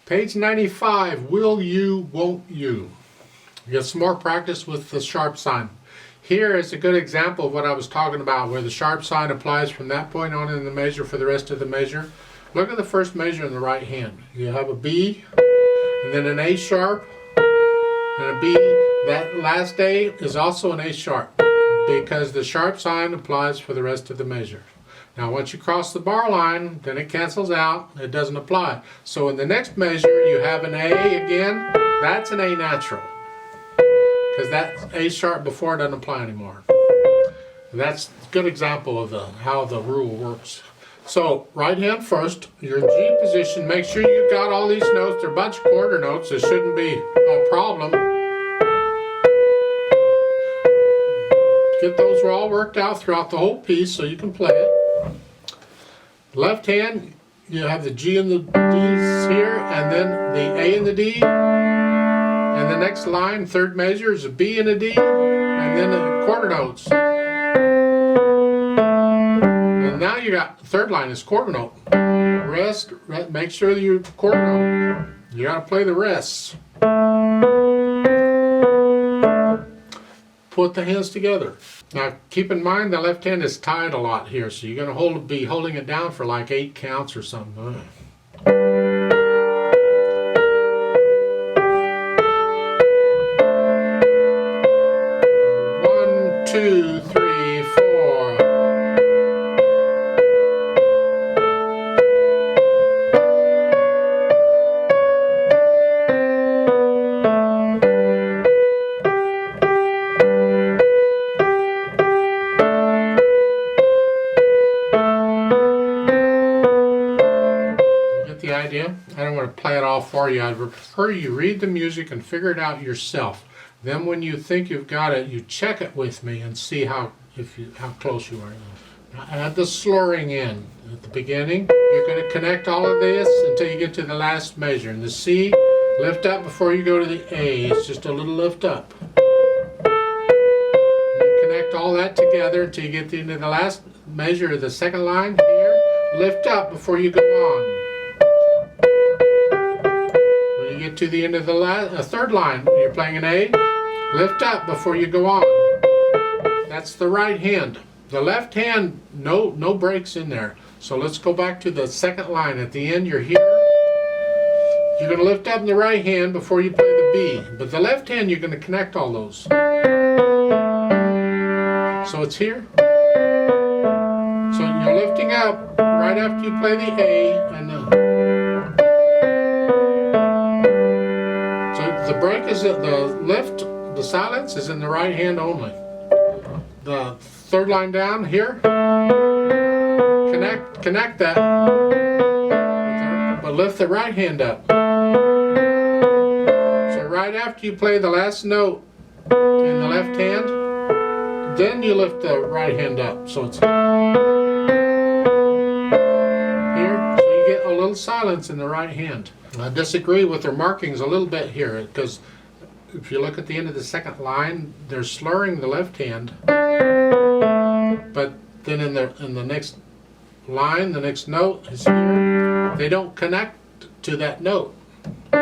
Page 95, will you, won't you? Get some more practice with the sharp sign. Here is a good example of what I was talking about, where the sharp sign applies from that point on in the measure for the rest of the measure. Look at the first measure in the right hand. You have a B, and then an A sharp, and a B. That last A is also an A sharp, because the sharp sign applies for the rest of the measure. Now once you cross the bar line, then it cancels out, it doesn't apply. So in the next measure you have an A again, that's an A natural. Because that A sharp before doesn't apply anymore. And that's a good example of how the rule works. So right hand first, you're in G position, make sure you've got all these notes, they're a bunch of quarter notes, there shouldn't be a problem. Get those all worked out throughout the whole piece so you can play it. Left hand, you have the G and the D's here, and then the A and the D. And the next line, third measure, is a B and a D, and then the quarter notes. And now you got, the third line is quarter note. Rest, make sure that you quarter note. You got to play the rests. Put the hands together. Now keep in mind the left hand is tied a lot here, so you're going to be holding it down for like 8 counts or something. 1, 2, 3, 4. The idea? I don't want to play it all for you. I'd prefer you read the music and figure it out yourself. Then when you think you've got it, you check it with me and see how close you are. Now add the slurring in at the beginning. You're going to connect all of this until you get to the last measure. And the C, lift up before you go to the A. It's just a little lift up. And you connect all that together until you get into the last measure of the second line here. Lift up before you go on. Get to the end of the third line, you're playing an A, lift up before you go on. That's the right hand. The left hand, no breaks in there. So let's go back to the second line. At the end, you're here. You're going to lift up in the right hand before you play the B. But the left hand, you're going to connect all those. So it's here. So you're lifting up right after you play the A, and the break is the lift, the silence is in the right hand only. The third line down here, connect that, but lift the right hand up. So right after you play the last note in the left hand, then you lift the right hand up. So it's here, so you get a little silence in the right hand. I disagree with their markings a little bit here, because if you look at the end of the second line, they're slurring the left hand, but then in the next line, the next note is here, they don't connect to that note. So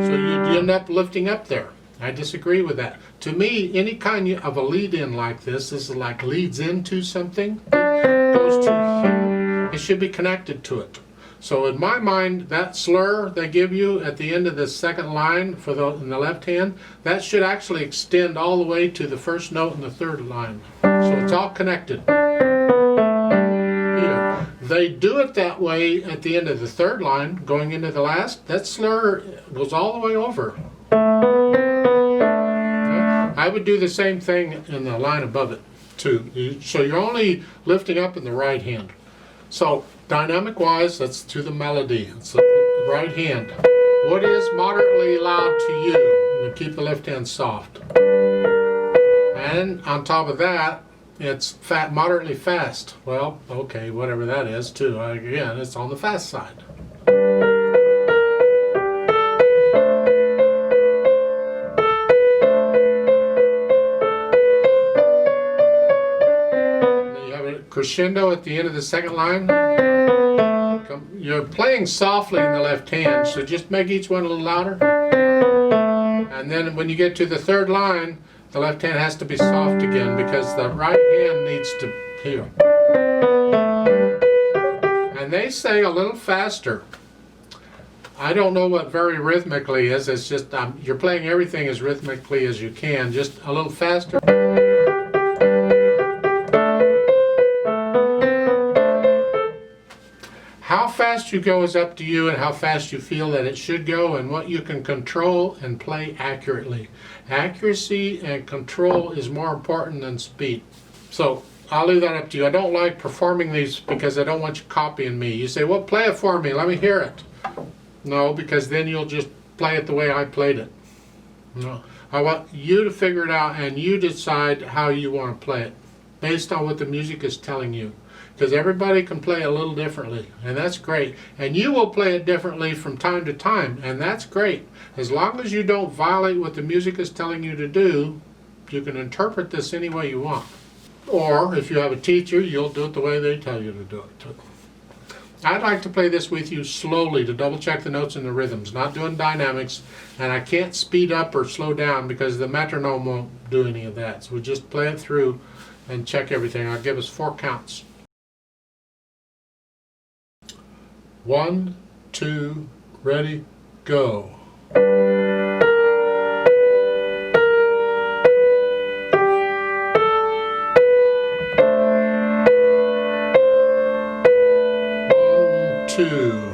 you end up lifting up there. I disagree with that. To me, any kind of a lead-in like this is like leads into something, it goes to here, it should be connected to it. So in my mind, that slur they give you at the end of the second line in the left hand, that should actually extend all the way to the first note in the third line. So it's all connected. Here. They do it that way at the end of the third line, going into the last. That slur goes all the way over. I would do the same thing in the line above it too. So you're only lifting up in the right hand. So dynamic wise, that's to the melody. It's the right hand. What is moderately loud to you? And keep the left hand soft. And on top of that, it's moderately fast. Well, okay, whatever that is too. Again, it's on the fast side. Crescendo at the end of the second line. them. You're playing softly in the left hand, so just make each one a little louder. And then when you get to the third line, the left hand has to be soft again because the right hand needs to hear. And they say a little faster. I don't know what very rhythmically is. It's just you're playing everything as rhythmically as you can, just a little faster. How fast you go is up to you and how fast you feel that it should go and what you can control and play accurately. Accuracy and control is more important than speed. So I'll leave that up to you. I don't like performing these because I don't want you copying me. You say, well, play it for me. Let me hear it. No, because then you'll just play it the way I played it. No, I want you to figure it out and you decide how you want to play it based on what the music is telling you. Because everybody can play a little differently, and that's great. And you will play it differently from time to time, and that's great. As long as you don't violate what the music is telling you to do, you can interpret this any way you want. Or, if you have a teacher, you'll do it the way they tell you to do it. I'd like to play this with you slowly to double check the notes and the rhythms, not doing dynamics, and I can't speed up or slow down because the metronome won't do any of that. So we just play it through and check everything. I'll give us 4 counts. 1, 2, ready, go. 1, 2.